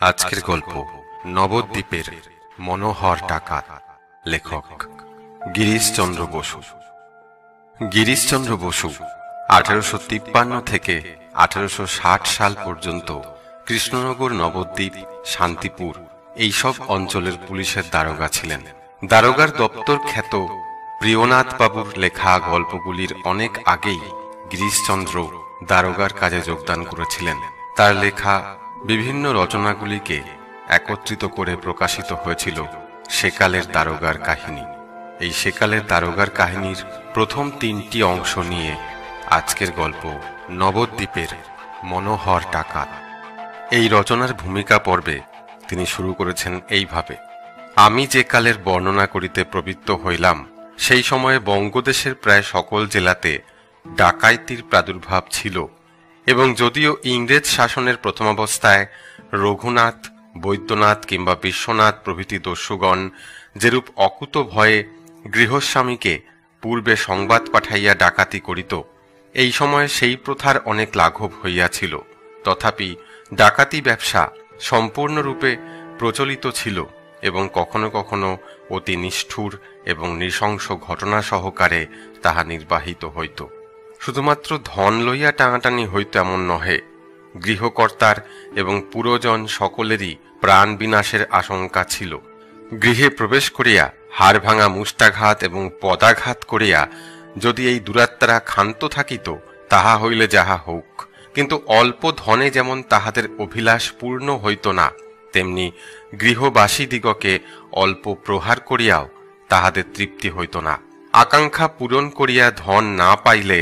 আজকের গল্প নবদ্বীপের মনোহর ডাকাত। লেখক গিরিশচন্দ্র বসু। গিরিশচন্দ্র বসু 1853 থেকে 1860 সাল পর্যন্ত কৃষ্ণনগর, নবদ্বীপ, শান্তিপুর এইসব অঞ্চলের পুলিশের দারোগা ছিলেন। দারোগার দপ্তর খ্যাত প্রিয়নাথ বাবুর লেখা গল্পগুলির অনেক আগেই গিরিশচন্দ্র দারোগার কাজে যোগদান করেছিলেন। তার লেখা বিভিন্ন রচনাগুলিকে একত্রিত করে প্রকাশিত হয়েছিল সেকালের দারোগার কাহিনী। এই সেকালের দারোগার কাহিনীর প্রথম 3টি অংশ নিয়ে আজকের গল্প নবদ্বীপের মনোহর ডাকাত। এই রচনার ভূমিকা পর্বে তিনি শুরু করেছেন এইভাবে: আমি যে কালের বর্ণনা করিতে প্রবৃত্ত হইলাম, সেই সময়ে বঙ্গদেশের প্রায় সকল জেলাতে ডাকাইতির প্রাদুর্ভাব ছিল, এবং যদিও ইংরেজ শাসনের প্রথমাবস্থায় রঘুনাথ, বৈদ্যনাথ কিংবা বিশ্বনাথ প্রভৃতি দস্যুগণ যেরূপ অকুত ভয়ে গৃহস্বামীকে পূর্বে সংবাদ পাঠাইয়া ডাকাতি করিত, এই সময়ে সেই প্রথার অনেক লাঘব হইয়াছিল। তথাপি ডাকাতি ব্যবসা সম্পূর্ণরূপে প্রচলিত ছিল এবং কখনো কখনো অতি নিষ্ঠুর এবং নৃশংস ঘটনা সহকারে তাহা নির্বাহিত হইত। শুধুমাত্র ধন লইয়া টানাটানি হইত এমন নহে, গৃহকর্তার এবং পুরজন সকলেরই প্রাণ বিনাশের আশঙ্কা ছিল। গৃহে প্রবেশ করিয়া হাড় ভাঙা মুষ্টাঘাত এবং পদাঘাত করিয়া যদি এই দুরাত্মারা ক্ষান্ত থাকিত, তাহা হইলে যাহা হউক, কিন্তু অল্প ধনে যেমন তাহাদের অভিলাষ পূর্ণ হইত না, তেমনি গৃহবাসীদিগকে অল্প প্রহার করিয়াও তাহাদের তৃপ্তি হইত না। আকাঙ্ক্ষা পূরণ করিয়া ধন না পাইলে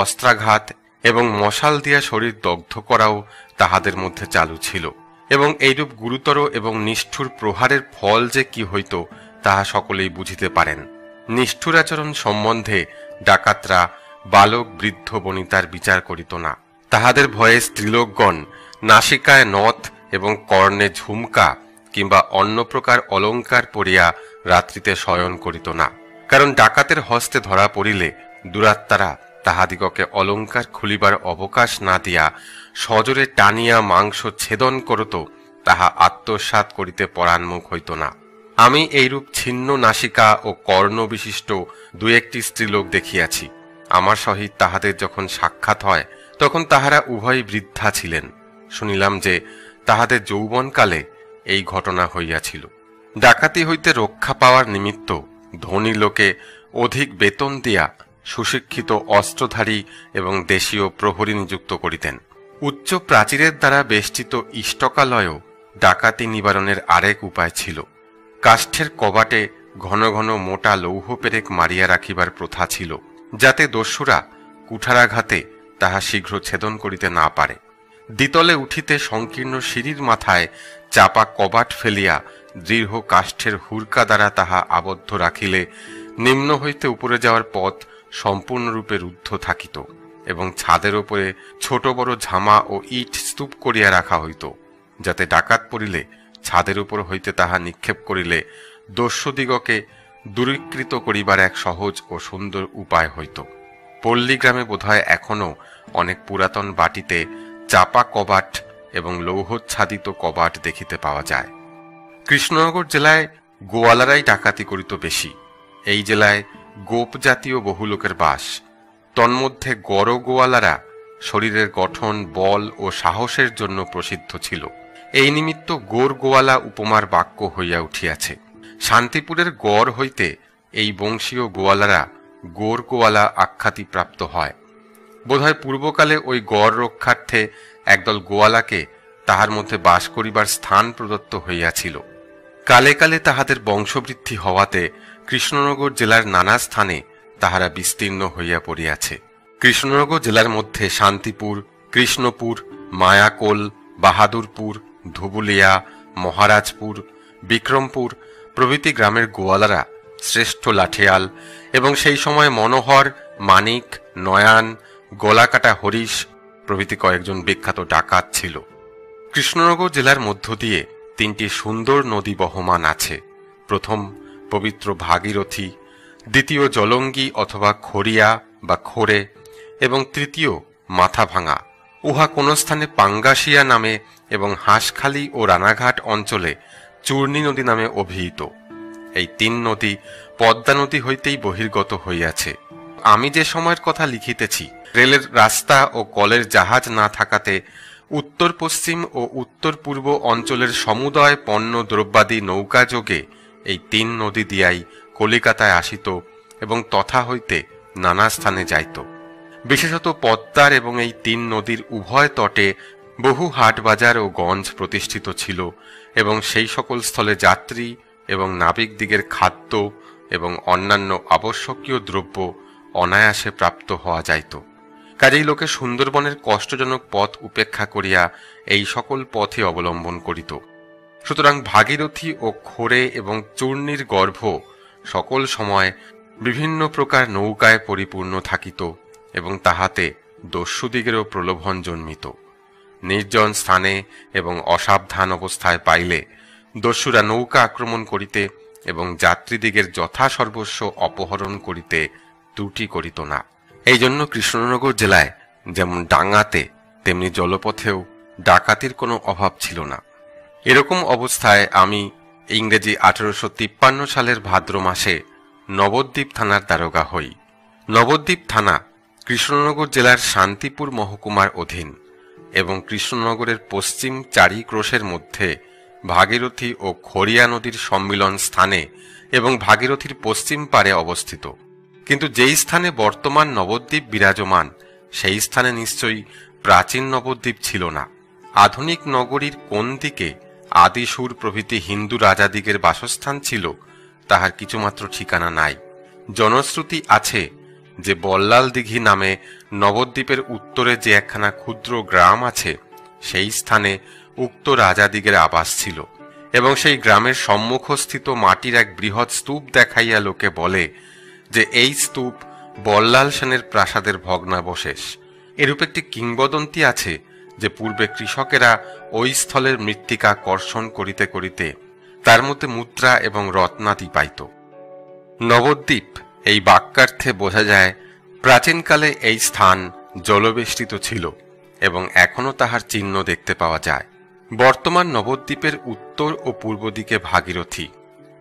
অস্ত্রাঘাত এবং মশাল দিয়া শরীর দগ্ধ করাও তাহাদের মধ্যে চালু ছিল, এবং এইরূপ গুরুতর এবং নিষ্ঠুর প্রহারের ফল যে কি হইত তাহা সকলেই বুঝিতে পারেন। নিষ্ঠুরাচরণ সম্বন্ধে ডাকাতরা বালক বৃদ্ধ বনিতার বিচার করিত না। তাহাদের ভয়ে স্ত্রীলোকগণ নাসিকায় নথ এবং কর্ণে ঝুমকা কিংবা অন্য প্রকার অলঙ্কার পরিয়া রাত্রিতে শয়ন করিত না, কারণ ডাকাতের হস্তে ধরা পড়িলে দুরাত্মারা তাহাদিগকে অলঙ্কার খুলিবার অবকাশ না দিয়া সজোরে টানিয়া মাংস ছেদন করত, তাহা আত্মসাৎ করিতে পরাণমুখ হইত না। আমি এইরূপ ছিন্ন নাসিকা ও কর্ণ বিশিষ্ট 2-1টি স্ত্রীলোক দেখিয়াছি। আমার সহিত তাহাদের যখন সাক্ষাৎ হয়, তখন তাহারা উভয়ই বৃদ্ধা ছিলেন। শুনিলাম যে তাহাদের যৌবনকালে এই ঘটনা হইয়াছিল। ডাকাতি হইতে রক্ষা পাওয়ার নিমিত্ত ধনী লোকে অধিক বেতন দিয়া সুশিক্ষিত অস্ত্রধারী এবং দেশীয় প্রহরী নিযুক্ত করিতেন। উচ্চ প্রাচীরের দ্বারা বেষ্টিত ইষ্টকালয়ও ডাকাতি নিবারণের আরেক উপায় ছিল। কাষ্ঠের কবাটে ঘন ঘন মোটা লৌহ পেরেক মারিয়া রাখিবার প্রথা ছিল, যাতে দস্যুরা কুঠারাঘাতে তাহা শীঘ্র ছেদন করিতে না পারে। দ্বিতলে উঠিতে সংকীর্ণ সিঁড়ির মাথায় চাপা কবাট ফেলিয়া দৃঢ় কাষ্ঠের হুরকা দ্বারা তাহা আবদ্ধ রাখিলে নিম্ন হইতে উপরে যাওয়ার পথ সম্পূর্ণরূপে রুদ্ধ থাকিত, এবং ছাদের ওপরে ছোট বড় ঝামা ও ইট স্তূপ করিয়া রাখা হইত, যাতে ডাকাত পড়িলে ছাদের উপর হইতে তাহা নিক্ষেপ করিলে দস্যুদিগকে দূরীকৃত করিবার এক সহজ ও সুন্দর উপায় হইত। পল্লীগ্রামে বোধহয় এখনো অনেক পুরাতন বাটিতে চাপা কবাট এবং লৌহচ্ছাদিত কবাট দেখিতে পাওয়া যায়। কৃষ্ণনগর জেলায় গোয়ালারাই ডাকাতি করিত বেশি। এই জেলায় গোপ জাতীয় বহু লোকের বাস। তন্মধ্যে গড় গোয়ালারা শরীরের গঠন, বল ও সাহসের জন্য প্রসিদ্ধ ছিল। এই নিমিত্ত গোর গোয়ালা উপমার বাক্য হইয়া উঠিয়াছে। শান্তিপুরের গড় হইতে এই বংশীয় গোয়ালারা গোর গোয়ালা আখ্যাতি প্রাপ্ত হয়। বোধহয় পূর্বকালে ওই গড় রক্ষার্থে একদল গোয়ালাকে তাহার মধ্যে বাস করিবার স্থান প্রদত্ত হইয়াছিল। কালে কালে তাহাদের বংশবৃদ্ধি হওয়াতে কৃষ্ণনগর জেলার নানা স্থানে তাহারা বিস্তীর্ণ হইয়া পড়িয়াছে। কৃষ্ণনগর জেলার মধ্যে শান্তিপুর, কৃষ্ণপুর, মায়াকোল, বাহাদুরপুর, ধুবুলিয়া, মহারাজপুর, বিক্রমপুর প্রভৃতি গ্রামের গোয়ালারা শ্রেষ্ঠ লাঠিয়াল এবং সেই সময় মনোহর, মানিক, নয়ান, গলাকাটা হরিশ প্রভৃতি কয়েকজন বিখ্যাত ডাকাত ছিল। কৃষ্ণনগর জেলার মধ্য দিয়ে 3টি সুন্দর নদী বহমান আছে। প্রথম পবিত্র ভাগীরথী, দ্বিতীয় জলঙ্গি অথবা খড়িয়া বা খোরে, এবং তৃতীয় মাথাভাঙা। উহা কোন স্থানে পাঙ্গাসিয়া নামে এবং হাঁসখালি ও রানাঘাট অঞ্চলে চূর্ণী নদী নামে অভিহিত। এই ৩ নদী পদ্মা নদী হইতেই বহির্গত হইয়াছে। আমি যে সময়ের কথা লিখিতেছি, রেলের রাস্তা ও কলের জাহাজ না থাকাতে উত্তর পশ্চিম ও উত্তর পূর্ব অঞ্চলের সমুদয় পণ্য দ্রব্যাদি নৌকা যোগে এই ৩ নদী দিয়াই কলিকাতায় আসিত এবং তথা হইতে নানা স্থানে যাইত। বিশেষত পদ্মার এবং এই ৩ নদীর উভয় তটে বহু হাট বাজার ও গঞ্জ প্রতিষ্ঠিত ছিল এবং সেই সকল স্থলে যাত্রী এবং নাবিকদিগের খাদ্য এবং অন্যান্য আবশ্যকীয় দ্রব্য অনায়াসে প্রাপ্ত হওয়া যাইত। কাজেই লোকে সুন্দরবনের কষ্টজনক পথ উপেক্ষা করিয়া এই সকল পথে অবলম্বন করিত। সুতরাং ভাগীরথী ও খোরে এবং চূর্ণীর গর্ভ সকল সময় বিভিন্ন প্রকার নৌকায় পরিপূর্ণ থাকিত এবং তাহাতে দস্যুদিগেরও প্রলোভন জন্মিত। নির্জন স্থানে এবং অসাবধান অবস্থায় পাইলে দস্যুরা নৌকা আক্রমণ করিতে এবং যাত্রীদিগের যথাসর্বস্ব অপহরণ করিতে ত্রুটি করিত না। এই জন্য কৃষ্ণনগর জেলায় যেমন ডাঙাতে তেমনি জলপথেও ডাকাতির কোনো অভাব ছিল না। এরকম অবস্থায় আমি ইংরেজি 1853 সালের ভাদ্র মাসে নবদ্বীপ থানার দারোগা হই। নবদ্বীপ থানা কৃষ্ণনগর জেলার শান্তিপুর মহকুমার অধীন এবং কৃষ্ণনগরের পশ্চিম 4 ক্রোশের মধ্যে ভাগীরথী ও খড়িয়া নদীর সম্মিলন স্থানে এবং ভাগীরথীর পশ্চিম পারে অবস্থিত। কিন্তু যেই স্থানে বর্তমান নবদ্বীপ বিরাজমান, সেই স্থানে নিশ্চয়ই প্রাচীন নবদ্বীপ ছিল না। আধুনিক নগরীর কোন দিকে আদিসুর প্রভৃতি হিন্দু রাজাদিগের বাসস্থান ছিল তাহার কিছুমাত্র ঠিকানা নাই। জনশ্রুতি আছে যে বল্লাল দিঘি নামে নবদ্বীপের উত্তরে যে একখানা ক্ষুদ্র গ্রাম আছে, সেই স্থানে উক্ত রাজাদিগের আবাস ছিল এবং সেই গ্রামের সম্মুখস্থিত মাটির এক বৃহৎ স্তূপ দেখাইয়া লোকে বলে যে এই স্তূপ বল্লাল সেনের প্রাসাদের ভগ্নাবশেষ। এরূপ একটি কিংবদন্তি আছে যে পূর্বে কৃষকেরা ওই স্থলের মৃত্তিকা কর্ষণ করিতে করিতে তার মধ্যে মুদ্রা এবং রত্নাদি পাইত। নবদ্বীপ এই বাক্যার্থে বোঝা যায় প্রাচীনকালে এই স্থান জলবেষ্টিত ছিল এবং এখনো তাহার চিহ্ন দেখতে পাওয়া যায়। বর্তমান নবদ্বীপের উত্তর ও পূর্ব দিকে ভাগীরথী,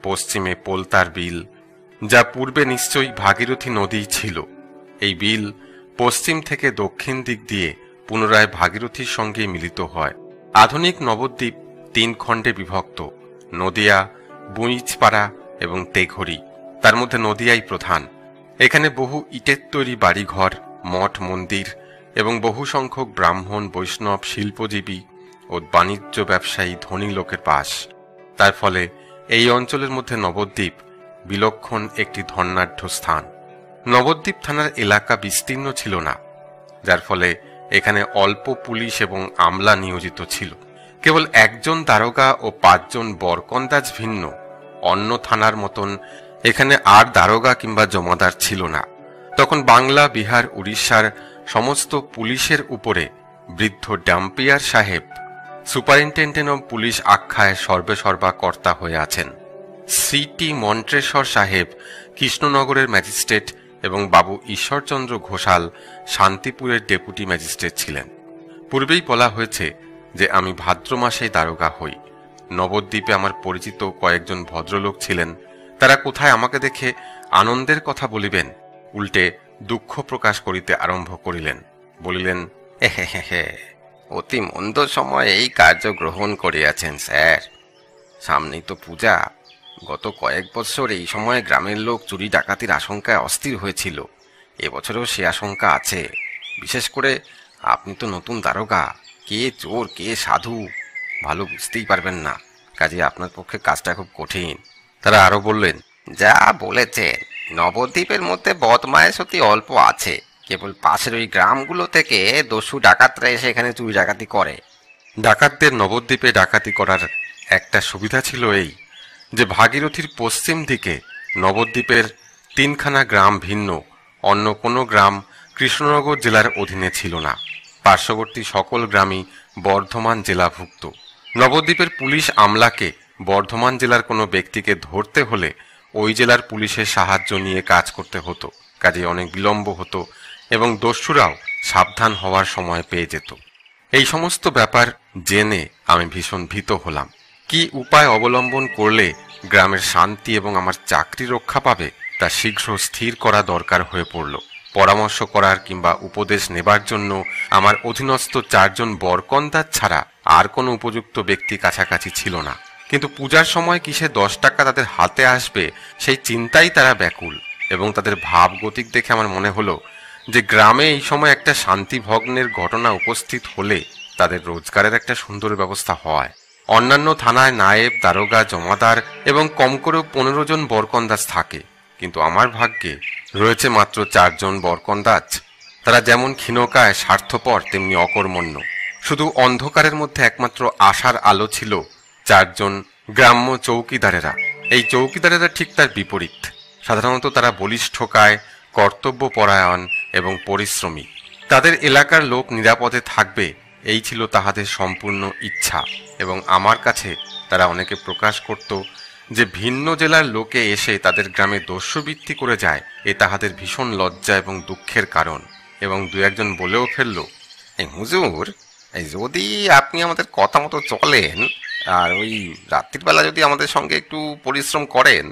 পশ্চিমে পোলতার বিল, যা পূর্বে নিশ্চয়ই ভাগীরথী নদী ছিল। এই বিল পশ্চিম থেকে দক্ষিণ দিক দিয়ে পুনরায় ভাগীরথীর সঙ্গে মিলিত হয়। আধুনিক নবদ্বীপ 3 খণ্ডে বিভক্ত: নদিয়া, বুইচপাড়া এবং তেঘরি। তার মধ্যে নদিয়াই প্রধান। এখানে বহু ইটের তৈরি বাড়িঘর, মঠ মন্দির এবং বহু সংখ্যক ব্রাহ্মণ, বৈষ্ণব, শিল্পজীবী ও বাণিজ্য ব্যবসায়ী ধনী লোকের বাস। তার ফলে এই অঞ্চলের মধ্যে নবদ্বীপ বিলক্ষণ একটি ধনাঢ্য স্থান। নবদ্বীপ থানার এলাকা বিস্তীর্ণ ছিল না, যার ফলে এখানে অল্প পুলিশ এবং আমলা নিয়োজিত ছিল। কেবল একজন দারোগা ও 5 জন বরকন্দাজ ভিন্ন অন্য থানার মতন এখানে আর দারোগা কিংবা জমাদার ছিল না। তখন বাংলা, বিহার, উড়িষ্যার সমস্ত পুলিশের উপরে বৃদ্ধ ডাম্পিয়ার সাহেব সুপারিনটেন্ডেন্ট অব পুলিশ আখ্যায় সর্বেসর্বা কর্তা হয়ে আছেন। সিটি মন্ট্রেশ্বর সাহেব কৃষ্ণনগরের ম্যাজিস্ট্রেট এবং বাবু ঈশ্বরচন্দ্র ঘোষাল শান্তিপুরের ডেপুটি ম্যাজিস্ট্রেট ছিলেন। পূর্বেই বলা হয়েছে যে আমি ভাদ্র মাসেই দারোগা হই। নবদ্বীপে আমার পরিচিত কয়েকজন ভদ্রলোক ছিলেন। তারা কোথায় আমাকে দেখে আনন্দের কথা বলিবেন, উল্টে দুঃখ প্রকাশ করিতে আরম্ভ করিলেন। বলিলেন, হে, অতি মন্দ সময় এই কার্য গ্রহণ করিয়াছেন স্যার। সামনেই তো পূজা। গত কয়েক বছর এই সময় গ্রামের লোক চুরি ডাকাতির আশঙ্কায় অস্থির হয়েছিল। এবছরেও সে আশঙ্কা আছে। বিশেষ করে আপনি তো নতুন দারোগা, কে চোর কে সাধু ভালো বুঝতেই পারবেন না। কাজে আপনার পক্ষে কাজটা খুব কঠিন। তারা আরো বললেন, যা বলেছেন, নবদ্বীপের মধ্যে বদমায়েশ অতি অল্প আছে। কেবল পাশের ওই গ্রামগুলো থেকে দস্যু ডাকাতরা এসে এখানে চুরি ডাকাতি করে। ডাকাতদের নবদ্বীপে ডাকাতি করার একটা সুবিধা ছিল এই যে ভাগীরথীর পশ্চিম দিকে নবদ্বীপের 3খানা গ্রাম ভিন্ন অন্য কোনো গ্রাম কৃষ্ণনগর জেলার অধীনে ছিল না। পার্শ্ববর্তী সকল গ্রামই বর্ধমান জেলাভুক্ত। নবদ্বীপের পুলিশ আমলাকে বর্ধমান জেলার কোনো ব্যক্তিকে ধরতে হলে ওই জেলার পুলিশের সাহায্য নিয়ে কাজ করতে হতো। কাজে অনেক বিলম্ব হতো এবং দস্যুরাও সাবধান হওয়ার সময় পেয়ে যেত। এই সমস্ত ব্যাপার জেনে আমি ভীষণ ভীত হলাম। কি উপায় অবলম্বন করলে গ্রামের শান্তি এবং আমার চাকরি রক্ষা পাবে তা শীঘ্র স্থির করা দরকার হয়ে পড়ল। পরামর্শ করার কিংবা উপদেশ নেবার জন্য আমার অধীনস্থ 4 জন বরকন্দাজ ছাড়া আর কোনো উপযুক্ত ব্যক্তি কাছাকাছি ছিল না। কিন্তু পূজার সময় কিসে 10 টাকা তাদের হাতে আসবে সেই চিন্তাই তারা ব্যাকুল, এবং তাদের ভাবগতিক দেখে আমার মনে হলো যে গ্রামে এই সময় একটা শান্তি ভগ্নের ঘটনা উপস্থিত হলে তাদের রোজগারের একটা সুন্দর ব্যবস্থা হয়। অন্যান্য থানায় নায়েব, দারোগা, জমাদার এবং কম করেও 15 জন বরকন্দাজ থাকে, কিন্তু আমার ভাগ্যে রয়েছে মাত্র 4 জন বরকন্দাজ। তারা যেমন ক্ষীণকায়, স্বার্থপর, তেমনি অকর্মণ্য। শুধু অন্ধকারের মধ্যে একমাত্র আশার আলো ছিল 4 জন গ্রাম্য চৌকিদারেরা। এই চৌকিদারেরা ঠিক তার বিপরীত। সাধারণত তারা বলিষ্ঠকায়, কর্তব্যপরায়ণ এবং পরিশ্রমী। তাদের এলাকার লোক নিরাপদে থাকবে এই ছিল তাহাদের সম্পূর্ণ ইচ্ছা, এবং আমার কাছে তারা অনেকে প্রকাশ করত যে ভিন্ন জেলার লোকে এসে তাদের গ্রামে দস্যুবৃত্তি করে যায় এ তাহাদের ভীষণ লজ্জা এবং দুঃখের কারণ। এবং 2-1 বলেও ফেলল, এই হুজুর, যদি আপনি আমাদের কথা মতো চলেন আর ওই রাত্রির বেলা যদি আমাদের সঙ্গে একটু পরিশ্রম করেন,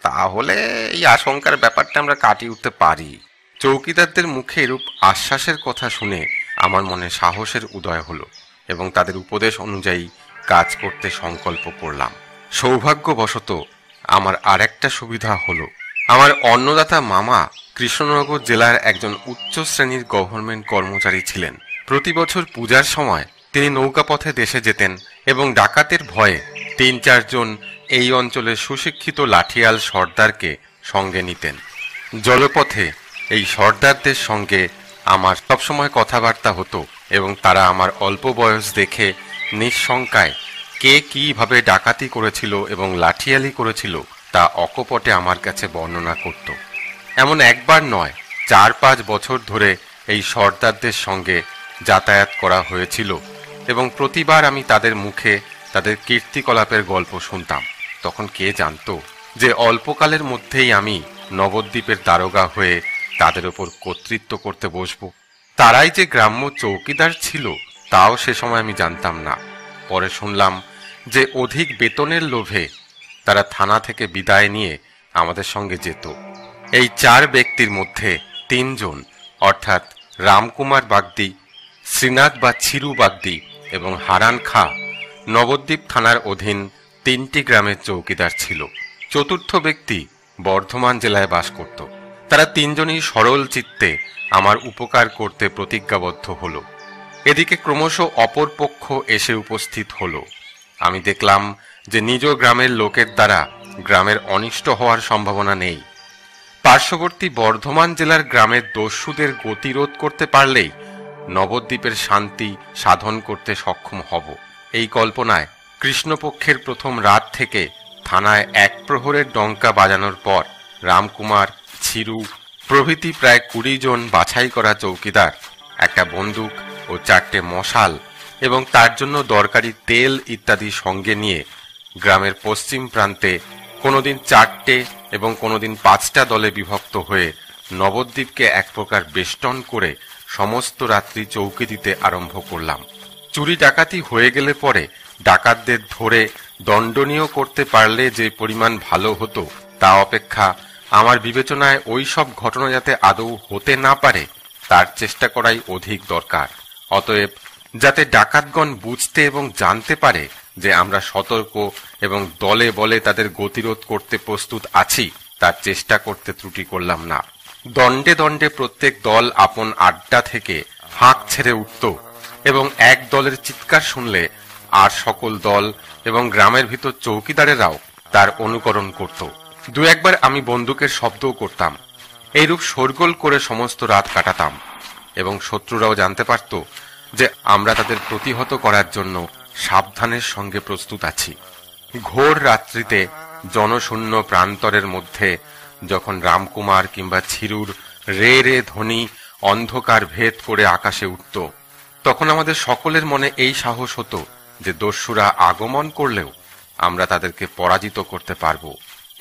তাহলে এই আশঙ্কার ব্যাপারটা আমরা কাটিয়ে উঠতে পারি। চৌকিদারদের মুখে এরূপ আশ্বাসের কথা শুনে আমার মনে সাহসের উদয় হলো, এবং তাদের উপদেশ অনুযায়ী কাজ করতে সংকল্প করলাম। সৌভাগ্যবশত আমার আরেকটা সুবিধা হলো, আমার অন্নদাতা মামা কৃষ্ণনগর জেলার একজন উচ্চ শ্রেণীর গভর্নমেন্ট কর্মচারী ছিলেন। প্রতি বছর পূজার সময় তিনি নৌকাপথে দেশে যেতেন এবং ডাকাতের ভয়ে 3-4 জন এই অঞ্চলের সুশিক্ষিত লাঠিয়াল সর্দারকে সঙ্গে নিতেন। জলপথে এই সর্দারদের সঙ্গে আমার সবসময় কথাবার্তা হতো, এবং তারা আমার অল্প বয়স দেখে নিঃশঙ্কায় কে কিভাবে ডাকাতি করেছিল এবং লাঠিয়ালি করেছিল তা অকপটে আমার কাছে বর্ণনা করত। এমন একবার নয়, 4-5 বছর ধরে এই সর্দারদের সঙ্গে যাতায়াত করা হয়েছিল, এবং প্রতিবার আমি তাদের মুখে তাদের কীর্তিকলাপের গল্প শুনতাম। তখন কে জানত যে অল্পকালের মধ্যেই আমি নবদ্বীপের দারোগা হয়ে তাদের ওপর কর্তৃত্ব করতে বসব। তারাই যে গ্রাম্য চৌকিদার ছিল তাও সে সময় আমি জানতাম না। পরে শুনলাম যে অধিক বেতনের লোভে তারা থানা থেকে বিদায় নিয়ে আমাদের সঙ্গে যেত। এই 4 ব্যক্তির মধ্যে 3 জন অর্থাৎ রামকুমার বাগদি, শ্রীনাথ বা ছিরু বাগদি এবং হারান খাঁ নবদ্বীপ থানার অধীন 3টি গ্রামের চৌকিদার ছিল। চতুর্থ ব্যক্তি বর্ধমান জেলায় বাস করত। তারা 3 জনই সরল চিত্তে আমার উপকার করতে প্রতিজ্ঞাবদ্ধ হলো। এদিকে ক্রমশ অপর পক্ষ এসে উপস্থিত হলো। আমি দেখলাম যে নিজ গ্রামের লোকের দ্বারা গ্রামের অনিষ্ট হওয়ার সম্ভাবনা নেই। পার্শ্ববর্তী বর্ধমান জেলার গ্রামের দস্যুদের গতিরোধ করতে পারলেই নবদ্বীপের শান্তি সাধন করতে সক্ষম হব। এই কল্পনায় কৃষ্ণপক্ষের প্রথম রাত থেকে থানায় 1 প্রহরের ডঙ্কা বাজানোর পর রামকুমার, ছিরু প্রভৃতি প্রায় 20 জন বাছাই করা চৌকিদার একটা বন্দুক ও 4টে মশাল এবং তার জন্য দরকারি তেল ইত্যাদি সঙ্গে নিয়ে গ্রামের পশ্চিম প্রান্তে কোনোদিন 4টে এবং কোনোদিন 5টা দলে বিভক্ত হয়ে নবদ্বীপকে এক প্রকার বেষ্টন করে সমস্ত রাত্রি চৌকি দিতে আরম্ভ করলাম। চুরি ডাকাতি হয়ে গেলে পরে ডাকাতদের ধরে দণ্ডনীয় করতে পারলে যে পরিমাণ ভালো হতো তা অপেক্ষা আমার বিবেচনায় ওই সব ঘটনা যাতে আদৌ হতে না পারে তার চেষ্টা করাই অধিক দরকার। অতএব যাতে ডাকাতগণ বুঝতে এবং জানতে পারে যে আমরা সতর্ক এবং দলে বলে তাদের গতিরোধ করতে প্রস্তুত আছি তার চেষ্টা করতে ত্রুটি করলাম না। দণ্ডে দণ্ডে প্রত্যেক দল আপন আড্ডা থেকে হাঁক ছেড়ে উঠত এবং এক দলের চিৎকার শুনলে আর সকল দল এবং গ্রামের ভিতর চৌকিদারেরাও তার অনুকরণ করত। 2-1 বার আমি বন্দুকের শব্দও করতাম। এইরূপ শোরগোল করে সমস্ত রাত কাটাতাম এবং শত্রুরাও জানতে পারত যে আমরা তাদের প্রতিহত করার জন্য সাবধানের সঙ্গে প্রস্তুত আছি। ঘোর রাত্রিতে জনশূন্য প্রান্তরের মধ্যে যখন রামকুমার কিংবা ছিরুর রে রে ধ্বনি অন্ধকার ভেদ করে আকাশে উঠত, তখন আমাদের সকলের মনে এই সাহস হতো যে দস্যুরা আগমন করলেও আমরা তাদেরকে পরাজিত করতে পারব।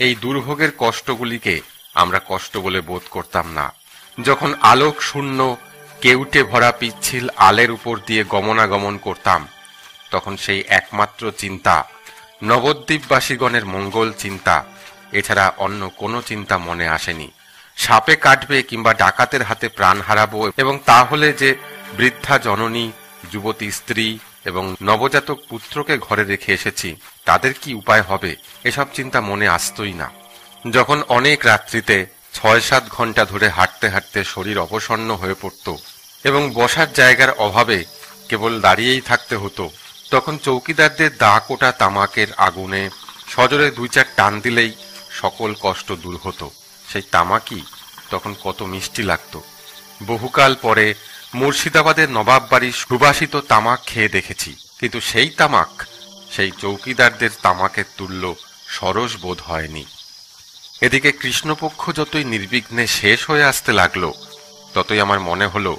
এই দুর্ভোগের কষ্টগুলিকে আমরা কষ্ট বলে বোধ করতাম না। যখন আলোক শূন্য কেউটে ভরা পিচ্ছিল আলের উপর দিয়ে গমনাগমন করতাম, তখন সেই একমাত্র চিন্তা নবদ্বীপবাসীগণের মঙ্গল চিন্তা, এছাড়া অন্য কোনো চিন্তা মনে আসেনি। সাপে কাটবে কিংবা ডাকাতের হাতে প্রাণ হারাবো, এবং তাহলে যে বৃদ্ধা জননী, যুবতী স্ত্রী এবং নবজাতক পুত্রকে ঘরে রেখে এসেছি, তাদের কি উপায় হবে, এসব চিন্তা মনে আসতই না। যখন অনেক রাত্রিতে ৬-৭ ঘন্টা ধরে হাঁটতে হাঁটতে শরীর অবসন্ন হয়ে পড়ত এবং বসার জায়গার অভাবে কেবল দাঁড়িয়েই থাকতে হতো, তখন চৌকিদারদের দা কোটা তামাকের আগুনে সজোরে ২-৪ টান দিলেই সকল কষ্ট দূর হতো। সেই তামাকই তখন কত মিষ্টি লাগত। বহুকাল পরে মুর্শিদাবাদের নবাব বাড়ির সুবাসিত তামাক খেয়ে দেখেছি, কিন্তু সেই তামাক সেই চৌকিদারদের তামাকের তুল্য সরস বোধ হয়নি। এদিকে কৃষ্ণপক্ষ যতই নির্বিঘ্নে শেষ হয়ে আসতে লাগলো, ততই আমার মনে হলো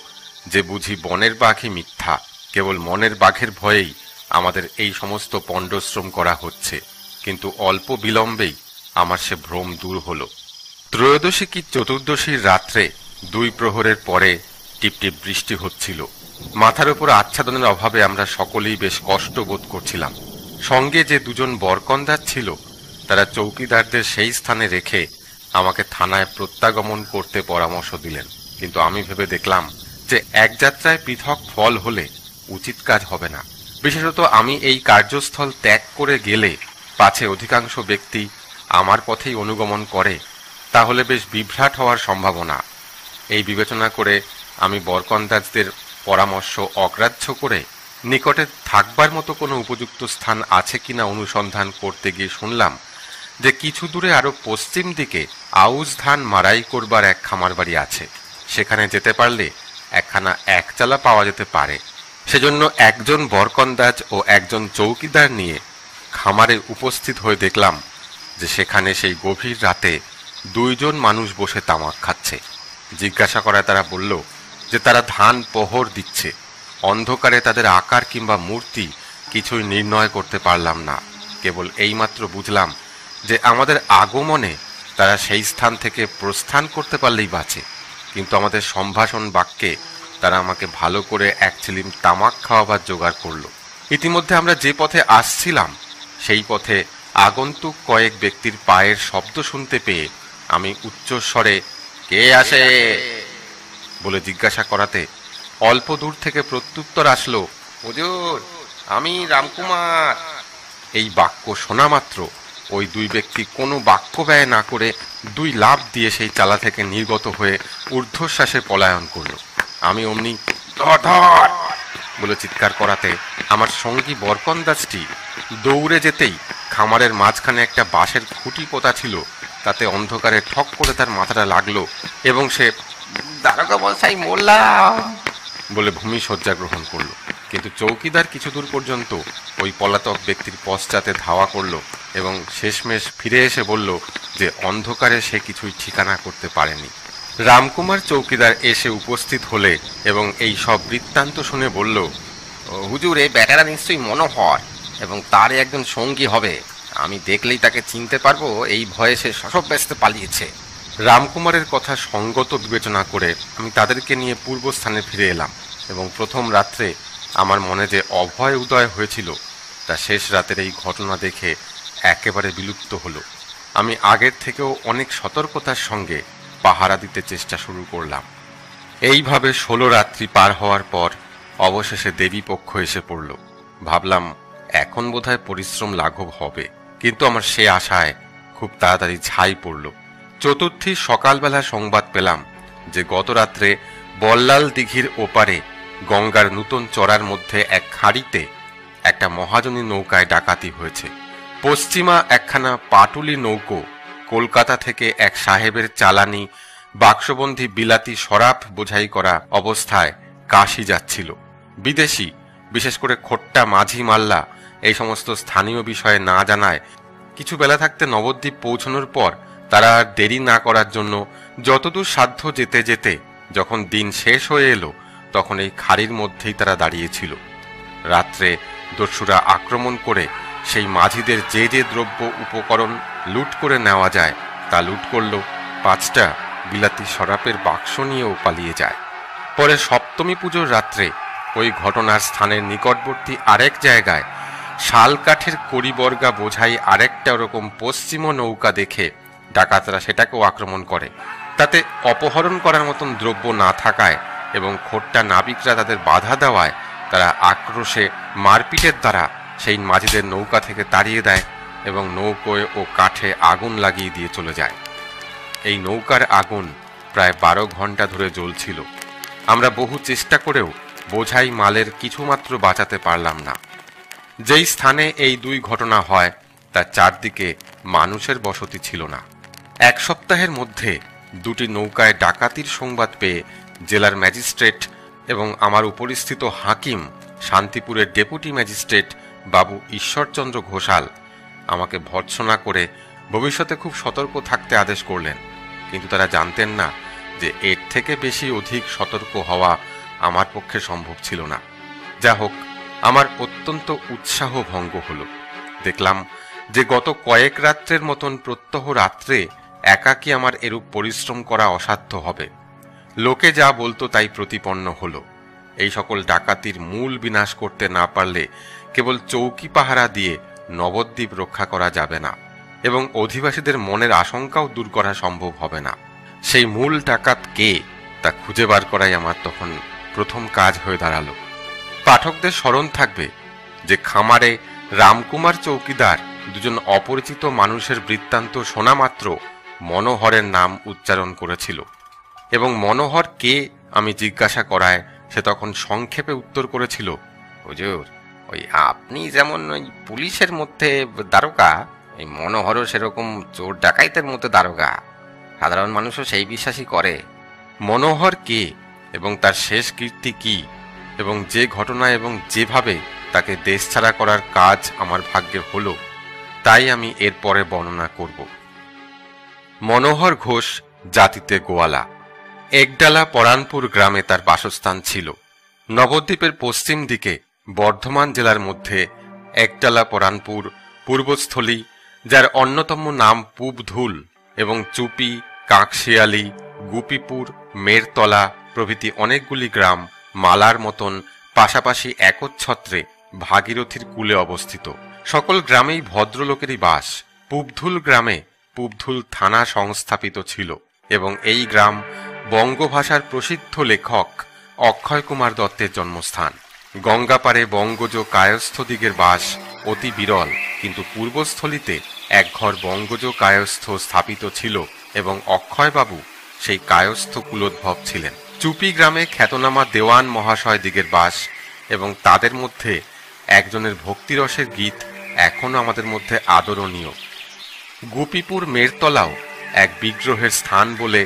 যে বুঝি বনের বাঘই মিথ্যা, কেবল মনের বাঘের ভয়েই আমাদের এই সমস্ত পণ্ডশ্রম করা হচ্ছে। কিন্তু অল্প বিলম্বেই আমার সে ভ্রম দূর হলো। ত্রয়োদশী কি চতুর্দশীর রাত্রে ২ প্রহরের পরে টিপটিপ বৃষ্টি হচ্ছিল। মাথার উপর আচ্ছাদনের অভাবে আমরা সকলেই বেশ কষ্ট বোধ করছিলাম। সঙ্গে যে ২জন বরকন্দাজ ছিল, তারা চৌকিদারদের সেই স্থানে রেখে আমাকে থানায় প্রত্যাগমন করতে পরামর্শ দিলেন। কিন্তু আমি ভেবে দেখলাম যে এক যাত্রায় পৃথক ফল হলে উচিত কাজ হবে না। বিশেষত আমি এই কার্যস্থল ত্যাগ করে গেলে পাছে অধিকাংশ ব্যক্তি আমার পথেই অনুগমন করে, তাহলে বেশ বিভ্রাট হওয়ার সম্ভাবনা। এই বিবেচনা করে আমি বরকন্দাজদের পরামর্শ অগ্রাহ্য করে নিকটে থাকবার মতো কোনো উপযুক্ত স্থান আছে কিনা অনুসন্ধান করতে গিয়ে শুনলাম যে কিছু দূরে আরো পশ্চিম দিকে আউশ ধান মারাই করবার এক খামার বাড়ি আছে। সেখানে যেতে পারলে একখানা একচালা পাওয়া যেতে পারে। সেজন্য একজন বরকন্দাজ ও একজন চৌকিদার নিয়ে খামারে উপস্থিত হয়ে দেখলাম যে সেখানে সেই গভীর রাতে ২ জন মানুষ বসে তামাক খাচ্ছে। জিজ্ঞাসা করায় তারা বলল যে তারা ধান পোহর দিচ্ছে। অন্ধকারে তাদের আকার কিংবা মূর্তি কিছুই নির্ণয় করতে পারলাম না। কেবল এইমাত্র বুঝলাম যে আমাদের আগমনে তারা সেই স্থান থেকে প্রস্থান করতে পারলেই বাঁচে। কিন্তু আমাদের সম্ভাষণ বাক্যে তারা আমাকে ভালো করে ১ চিলিম তামাক খাওয়াবার জোগাড় করলো। ইতিমধ্যে আমরা যে পথে আসছিলাম সেই পথে আগন্তুক কয়েক ব্যক্তির পায়ের শব্দ শুনতে পেয়ে আমি উচ্চস্বরে কে আসে বলে জিজ্ঞাসা করাতে অল্প দূর থেকে প্রত্যুত্তর আসলো, হুজুর, আমি রামকুমার। এই বাক্য শোনা মাত্র ওই ২ ব্যক্তি কোনো বাক্য ব্যয় না করে ২ লাফ দিয়ে সেই চালা থেকে নির্গত হয়ে ঊর্ধ্বশ্বাসে পলায়ন করলো। আমি অমনি ধর ধর বলে চিৎকার করাতে আমার সঙ্গী বরকন্দাজটি দৌড়ে যেতেই খামারের মাঝখানে একটা বাঁশের খুঁটি পোতা ছিল, তাতে অন্ধকারে ঠক করে তার মাথাটা লাগলো এবং সে দারোগা মশাই মোল্লাম বলে ভূমি শয্যা গ্রহণ করলো। কিন্তু চৌকিদার কিছু দূর পর্যন্ত ওই পলাতক ব্যক্তির পশ্চাতে ধাওয়া করলো এবং শেষমেশ ফিরে এসে বলল যে অন্ধকারে সে কিছুই ঠিকানা করতে পারেনি। রামকুমার চৌকিদার এসে উপস্থিত হলে এবং এই সব বৃত্তান্ত শুনে বলল, হুজুর, এই বেটারা নিশ্চয়ই মনোহর এবং তার একজন সঙ্গী হবে। আমি দেখলেই তাকে চিনতে পারবো। এই ভয়ে সে শশব ব্যস্ত পালিয়েছে। রামকুমারের কথা সঙ্গত বিবেচনা করে আমি তাদেরকে নিয়ে পূর্বস্থানে ফিরে এলাম এবং প্রথম রাত্রে আমার মনে যে অভয় উদয় হয়েছিল তা শেষ রাতের এই ঘটনা দেখে একেবারে বিলুপ্ত হলো। আমি আগের থেকেও অনেক সতর্কতার সঙ্গে পাহারা দিতে চেষ্টা শুরু করলাম। এইভাবে ১৬ রাত্রি পার হওয়ার পর অবশেষে দেবী পক্ষ এসে পড়ল। ভাবলাম এখন বোধহয় পরিশ্রম লাঘব হবে, কিন্তু আমার সে আশায় খুব তাড়াতাড়ি ছাই পড়ল। চতুর্থী সকালবেলা সংবাদ পেলাম যে গত রাত্রে বল্লাল দিঘির ওপারে গঙ্গার নূতন চড়ার মধ্যে এক খাঁড়িতে একটা মহাজনী নৌকায় ডাকাতি হয়েছে। পশ্চিমা একখানা পাটুলি নৌকো কলকাতা থেকে এক সাহেবের চালানি বাক্সবন্দী বিলাতি শরাব বোঝাই করা অবস্থায় কাশি যাচ্ছিল। বিদেশি, বিশেষ করে খোট্টা মাঝি মাল্লা এই সমস্ত স্থানীয় বিষয়ে না জানায় কিছু বেলা থাকতে নবদ্বীপ পৌঁছানোর পর তারা আর দেরি না করার জন্য যতদূর সাধ্য যেতে যেতে যখন দিন শেষ হয়ে এলো তখন এই খাড়ির মধ্যেই তারা দাঁড়িয়েছিল। রাত্রে দস্যুরা আক্রমণ করে সেই মাঝিদের যে যে দ্রব্য উপকরণ লুট করে নেওয়া যায় তা লুট করল। ৫টা বিলাতি শরাবের বাক্স নিয়েও পালিয়ে যায়। পরে সপ্তমী পুজোর রাত্রে ওই ঘটনার স্থানের নিকটবর্তী আরেক জায়গায় শাল কাঠের কড়িবর্গা বোঝাই আরেকটা ওরকম পশ্চিম নৌকা দেখে ডাকাতরা সেটাকেও আক্রমণ করে। তাতে অপহরণ করার মতন দ্রব্য না থাকায় এবং খোট্টা নাবিকরা তাদের বাধা দেওয়ায় তারা আক্রোশে মারপিটের দ্বারা সেই মাঝিদের নৌকা থেকে তাড়িয়ে দেয় এবং নৌকোয় ও কাঠে আগুন লাগিয়ে দিয়ে চলে যায়। এই নৌকার আগুন প্রায় 12 ঘন্টা ধরে জ্বলছিল। আমরা বহু চেষ্টা করেও বোঝাই মালের কিছুমাত্র বাঁচাতে পারলাম না। যেই স্থানে এই দুই ঘটনা হয় তার চারদিকে মানুষের বসতি ছিল না। এক সপ্তাহের মধ্যে দুটি নৌকায় ডাকাতির সংবাদ পেয়ে জেলার ম্যাজিস্ট্রেট এবং আমার উপরিস্থিত হাকিম শান্তিপুরের ডেপুটি ম্যাজিস্ট্রেট বাবু ঈশ্বরচন্দ্র ঘোষাল আমাকে ভর্ৎসনা করে ভবিষ্যতে খুব সতর্ক থাকতে আদেশ করলেন। কিন্তু তারা জানতেন না যে এর থেকে বেশি অধিক সতর্ক হওয়া আমার পক্ষে সম্ভব ছিল না। যা হোক, আমার অত্যন্ত উৎসাহ ভঙ্গ হল। দেখলাম যে গত কয়েক রাত্রের মতন প্রত্যহ রাত্রে একাকী আমার এরূপ পরিশ্রম করা অসাধ্য হবে। লোকে যা বলতো তাই প্রতিপন্ন হল। এই সকল ডাকাতির মূল বিনাশ করতে না পারলে কেবল চৌকি পাহারা দিয়ে নবদ্বীপ রক্ষা করা যাবে না এবং অধিবাসীদের মনের আশঙ্কাও দূর করা সম্ভব হবে না। সেই মূল ডাকাত কে তা খুঁজে বার করাই আমার তখন প্রথম কাজ হয়ে দাঁড়ালো। পাঠকদের স্মরণ থাকবে যে খামারে রামকুমার চৌকিদার দুজন অপরিচিত মানুষের বৃত্তান্ত শোনা মাত্র মনোহরের নাম উচ্চারণ করেছিল এবং মনোহর কে আমি জিজ্ঞাসা করায় সে তখন সংক্ষেপে উত্তর করেছিল, হুজুর, ওই আপনি যেমন ওই পুলিশের মধ্যে দারোগা, এই মনোহরও সেরকম চোর ডাকাইতের মধ্যে দারোগা। সাধারণ মানুষও সেই বিশ্বাসই করে। মনোহর কে এবং তার শেষ কীর্তি কি এবং যে ঘটনা এবং যেভাবে তাকে দেশছাড়া করার কাজ আমার ভাগ্যে হলো তাই আমি এরপরে বর্ণনা করব। মনোহর ঘোষ জাতিতে গোয়ালা। একডালা পরানপুর গ্রামে তার বাসস্থান ছিল। নবদ্বীপের পশ্চিম দিকে বর্ধমান জেলার মধ্যে একডালা পরানপুর পূর্বস্থলী, যার অন্যতম নাম পূবধুল, এবং চুপি, কাকশিয়ালি, গুপিপুর, মেরতলা প্রভৃতি অনেকগুলি গ্রাম মালার মতন পাশাপাশি একচ্ছত্রে ভাগীরথীর কূলে অবস্থিত। সকল গ্রামেই ভদ্রলোকেরই বাস। পূবধুল গ্রামে পূবধুল থানা সংস্থাপিত ছিল এবং এই গ্রাম বঙ্গভাষার প্রসিদ্ধ লেখক অক্ষয় কুমার দত্তের জন্মস্থান। গঙ্গাপাড়ে বঙ্গজ কায়স্থদিগের বাস অতি বিরল, কিন্তু পূর্বস্থলীতে এক ঘর বঙ্গজ কায়স্থ স্থাপিত ছিল এবং অক্ষয়বাবু সেই কায়স্থ কুলোদ্ভব ছিলেন। চুপি গ্রামে খ্যাতনামা দেওয়ান মহাশয় দিগের বাস এবং তাদের মধ্যে একজনের ভক্তিরসের গীত এখনো আমাদের মধ্যে আদরণীয়। গুপিপুর মেরতলাও এক বিগ্রহের স্থান বলে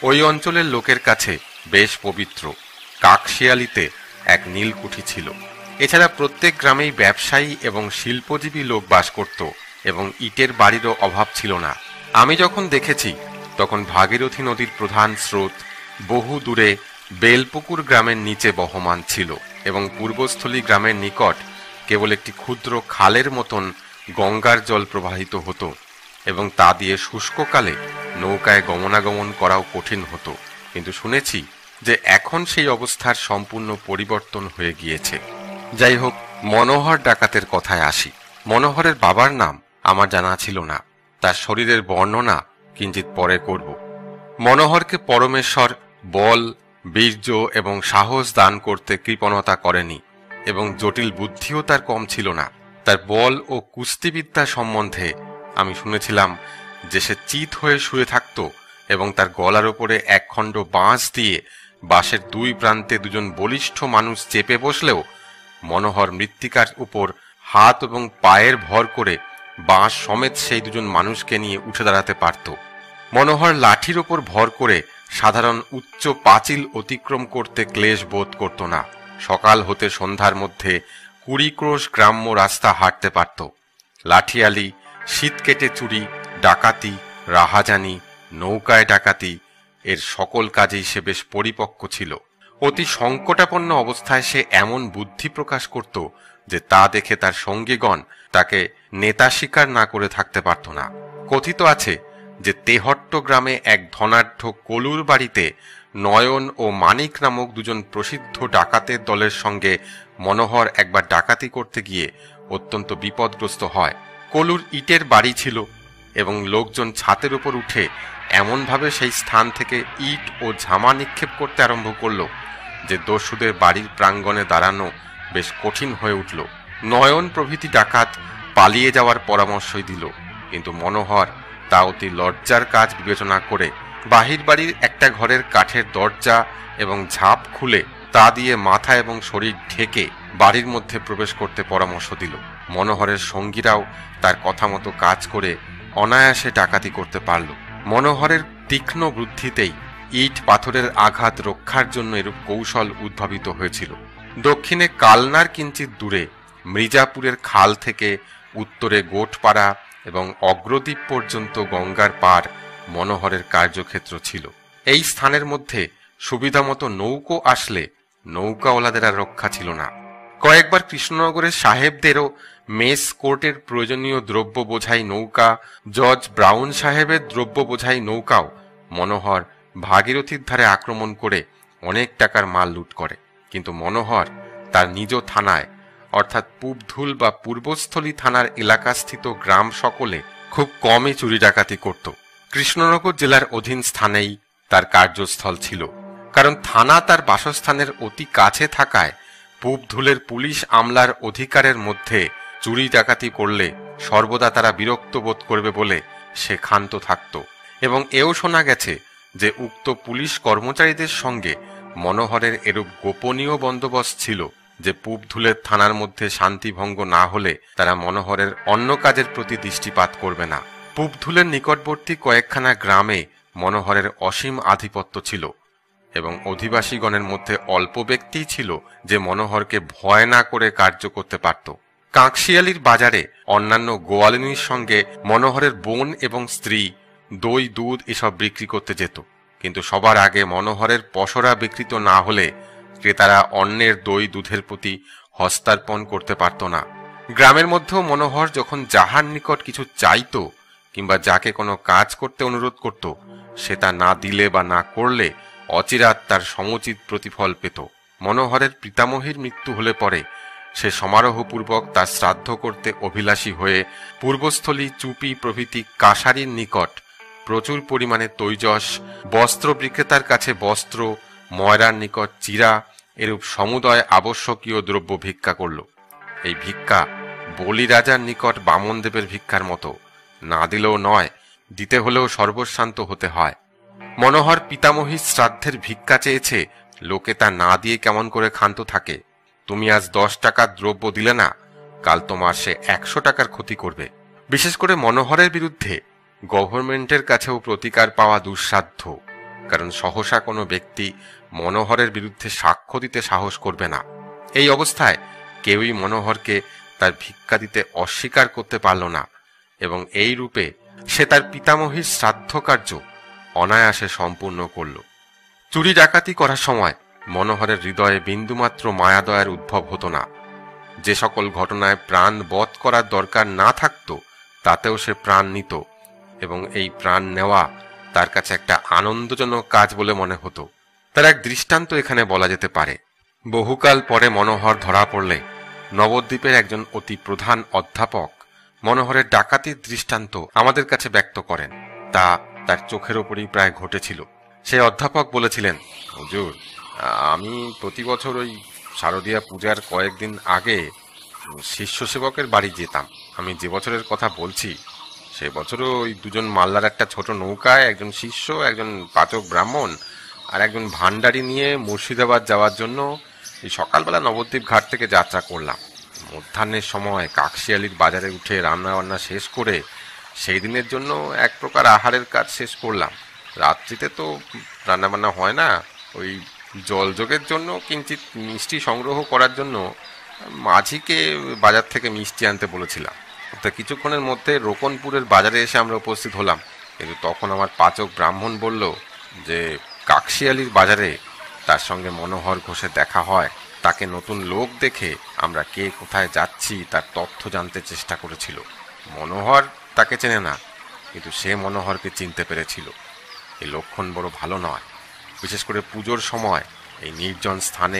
ওই অঞ্চলের লোকের কাছে বেশ পবিত্র। কাকশিয়ালিতে এক নীলকুঠি ছিল। এছাড়া প্রত্যেক গ্রামেই ব্যবসায়ী এবং শিল্পজীবী লোক বাস করত এবং ইটের বাড়িরও অভাব ছিল না। আমি যখন দেখেছি তখন ভাগীরথী নদীর প্রধান স্রোত বহু দূরে বেলপুকুর গ্রামের নিচে বহমান ছিল এবং পূর্বস্থলী গ্রামের নিকট কেবল একটি ক্ষুদ্র খালের মতন গঙ্গার জল প্রবাহিত হতো এবং তা দিয়ে শুষ্ককালে নৌকায় গমনাগমন করাও কঠিন হতো। কিন্তু শুনেছি যে এখন সেই অবস্থার সম্পূর্ণ পরিবর্তন হয়ে গিয়েছে। যাই হোক, মনোহর ডাকাতের কথায় আসি। মনোহরের বাবার নাম আমার জানা ছিল না। তার শরীরের বর্ণনা কিঞ্চিত পরে করব। মনোহরকে পরমেশ্বর বল, বীর্য এবং সাহস দান করতে কৃপণতা করেনি এবং জটিল বুদ্ধিও তার কম ছিল না। তার বল ও কুস্তিবিদ্যা সম্বন্ধে আমি শুনেছিলাম যে সে চিত হয়ে শুয়ে থাকত এবং তার গলার ওপরে একখণ্ড বাঁশ দিয়ে বাঁশের দুই প্রান্তে দুজন বলিষ্ঠ মানুষ চেপে বসলেও মনোহর মৃত্তিকার উপর হাত এবং পায়ের ভর করে বাঁশ সমেত সেই দুজন মানুষকে নিয়ে উঠে দাঁড়াতে পারত। মনোহর লাঠির ওপর ভর করে সাধারণ উচ্চ পাঁচিল অতিক্রম করতে ক্লেশ বোধ করত না। সকাল হতে সন্ধ্যার মধ্যে 20 ক্রোশ গ্রাম্য রাস্তা হাঁটতে পারত। লাঠিয়ালি, শীত কেটে চুরি, ডাকাতি, রাহাজানি, নৌকায় ডাকাতি এর সকল কাজেই সে বেশ পরিপক্ক ছিল। অতি সংকটাপন্ন অবস্থায় সে এমন বুদ্ধি প্রকাশ করত যে তা দেখে তার সঙ্গীগণ তাকে নেতা স্বীকার না করে থাকতে পারত না। কথিত আছে যে তেহট্ট গ্রামে এক ধনাঢ্য কলুর বাড়িতে নয়ন ও মানিক নামক দুজন প্রসিদ্ধ ডাকাতের দলের সঙ্গে মনোহর একবার ডাকাতি করতে গিয়ে অত্যন্ত বিপদগ্রস্ত হয়। কলুর ইটের বাড়ি ছিল এবং লোকজন ছাতের উপর উঠে এমনভাবে সেই স্থান থেকে ইট ও ঝামা নিক্ষেপ করতে আরম্ভ করল যে দস্যুদের বাড়ির প্রাঙ্গণে দাঁড়ানো বেশ কঠিন হয়ে উঠল। নয়ন প্রভৃতি ডাকাত পালিয়ে যাওয়ার পরামর্শই দিল, কিন্তু মনোহর তা অতি লজ্জার কাজ বিবেচনা করে বাহির বাড়ির একটা ঘরের কাঠের দরজা এবং ঝাঁপ খুলে তা দিয়ে মাথা এবং শরীর ঢেকে বাড়ির মধ্যে প্রবেশ করতে পরামর্শ দিল। মনোহরের সঙ্গীরাও তার কথা মতো কাজ করে অনায়াসে ডাকাতি করতে পারল। মনোহরের তীক্ষ্ণ বুদ্ধিতেই ইট পাথরের আঘাত রক্ষার জন্য এরূপ কৌশল উদ্ভাবিত হয়েছিল। দক্ষিণে কালনার কিঞ্চিত দূরে মির্জাপুরের খাল থেকে উত্তরে গোটপাড়া এবং অগ্রদ্বীপ পর্যন্ত গঙ্গার পার মনোহরের কার্যক্ষেত্র ছিল। এই স্থানের মধ্যে সুবিধামতো নৌকো আসলে নৌকাওয়ালাদের আর রক্ষা ছিল না। কয়েকবার কৃষ্ণনগরের সাহেবদেরও মেস কোর্টের প্রয়োজনীয় দ্রব্য বোঝাই নৌকা, জজ ব্রাউন সাহেবের দ্রব্য বোঝাই নৌকাও মনোহর ভাগীরথীর ধারে আক্রমণ করে অনেক টাকার মাল লুট করে। কিন্তু মনোহর তার নিজ থানায় অর্থাৎ পূবধুল বা পূর্বস্থলী থানার এলাকাস্থিত গ্রাম সকলে খুব কমই চুরি ডাকাতি করত। কৃষ্ণনগর জেলার অধীন স্থানেই তার কার্যস্থল ছিল, কারণ থানা তার বাসস্থানের অতি কাছে থাকায় পূবধুলের পুলিশ আমলার অধিকারের মধ্যে চুরি ডাকাতি করলে সর্বদা তারা বিরক্ত বোধ করবে বলে সে ক্ষান্ত থাকত। এবং এও শোনা গেছে যে উক্ত পুলিশ কর্মচারীদের সঙ্গে মনোহরের এরূপ গোপনীয় বন্দোবস্ত ছিল যে পূবধুলের থানার মধ্যে শান্তিভঙ্গ না হলে তারা মনোহরের অন্য কাজের প্রতি দৃষ্টিপাত করবে না। পূবধুলের নিকটবর্তী কয়েকখানা গ্রামে মনোহরের অসীম আধিপত্য ছিল এবং অধিবাসীগণের মধ্যে অল্প ব্যক্তিই ছিল যে মনোহরকে ভয় না করে কার্য করতে পারত। কাঁকশিয়ালির বাজারে অন্যান্য গোয়ালিনীর সঙ্গে মনোহরের বোন এবং স্ত্রী দই, দুধ এসব বিক্রি করতে যেত, কিন্তু সবার আগে মনোহরের পসরা বিকৃত না হলে ক্রেতারা অন্যের দই দুধের প্রতি হস্তার্পণ করতে পারত না। গ্রামের মধ্যেও মনোহর যখন যাহার নিকট কিছু চাইত কিংবা যাকে কোনো কাজ করতে অনুরোধ করত, সে তা না দিলে বা না করলে অচিরাৎ তার সমুচিত প্রতিফল পেত। মনোহরের পিতামহীর মৃত্যু হলে পরে সে সমারোহপূর্বক তার শ্রাদ্ধ করতে অভিলাষী হয়ে পূর্বস্থলী, চুপি প্রভৃতি কাশারির নিকট প্রচুর পরিমাণে তৈজস, বস্ত্র বিক্রেতার কাছে বস্ত্র, ময়রার নিকট চিরা এরূপ সমুদয় আবশ্যকীয় দ্রব্য ভিক্ষা করল। এই ভিক্ষা বলিরাজার নিকট বামনদেবের ভিক্ষার মতো, না দিলেও নয়, দিতে হলেও সর্বশান্ত হতে হয়। মনোহর পিতামহীর শ্রাদ্ধের ভিক্ষা চেয়েছে, লোকে তা না দিয়ে কেমন করে ক্ষান্ত থাকে? তুমি আজ 10 টাকার দ্রব্য দিলে না, কাল তোমার সে 100 টাকার ক্ষতি করবে। বিশেষ করে মনোহরের বিরুদ্ধে গভর্নমেন্টের কাছেও প্রতিকার পাওয়া দুঃসাধ্য, কারণ সহসা কোনো ব্যক্তি মনোহরের বিরুদ্ধে সাক্ষ্য দিতে সাহস করবে না। এই অবস্থায় কেউই মনোহরকে তার ভিক্ষা দিতে অস্বীকার করতে পারল না এবং এই রূপে সে তার পিতামহীর শ্রাদ্ধ কার্য অনায়াসে সম্পূর্ণ করল। চুরি ডাকাতি করার সময় মনোহরের হৃদয়ে বিন্দুমাত্র মায়াদয়ার উদ্ভব হতো না। যে সকল ঘটনায় প্রাণ বধ করার দরকার না থাকত তাতেও সে প্রাণ নিত এবং এই প্রাণ নেওয়া তার কাছে একটা আনন্দজনক কাজ বলে মনে হতো। তার এক দৃষ্টান্ত এখানে বলা যেতে পারে। বহুকাল পরে মনোহর ধরা পড়লে নবদ্বীপের একজন অতি প্রধান অধ্যাপক মনোহরের ডাকাতির দৃষ্টান্ত আমাদের কাছে ব্যক্ত করেন। তা তার চোখের ওপরই প্রায় ঘটেছিল। সেই অধ্যাপক বলেছিলেন, হুজুর, আমি প্রতি বছর ওই শারদীয়া পূজার কয়েকদিন আগে শিষ্য সেবকের বাড়ি যেতাম। আমি যে বছরের কথা বলছি সে বছরও ওই দুজন মাল্লার একটা ছোট নৌকায় একজন শিষ্য, একজন পাচক ব্রাহ্মণ আর একজন ভান্ডারী নিয়ে মুর্শিদাবাদ যাওয়ার জন্য এই সকালবেলা নবদ্বীপ ঘাট থেকে যাত্রা করলাম। মধ্যাহ্নের সময় কাকশিয়ালির বাজারে উঠে রান্নাবান্না শেষ করে সেই দিনের জন্য এক প্রকার আহারের কাজ শেষ করলাম। রাত্রিতে তো রান্নাবান্না হয় না, ওই জলযোগের জন্য কিঞ্চিত মিষ্টি সংগ্রহ করার জন্য মাঝিকে বাজার থেকে মিষ্টি আনতে বলেছিলাম। তা কিছুক্ষণের মধ্যে রোকনপুরের বাজারে এসে আমরা উপস্থিত হলাম, কিন্তু তখন আমার পাচক ব্রাহ্মণ বলল যে কাকশিয়ালির বাজারে তার সঙ্গে মনোহর ঘোষের দেখা হয়। তাকে নতুন লোক দেখে আমরা কে কোথায় যাচ্ছি তার তথ্য জানতে চেষ্টা করেছিল। মনোহর তাকে চেনে না, কিন্তু সে মনোহরকে চিনতে পেরেছিল। এই লক্ষণ বড় ভালো নয়। বিশেষ করে পুজোর সময় এই নির্জন স্থানে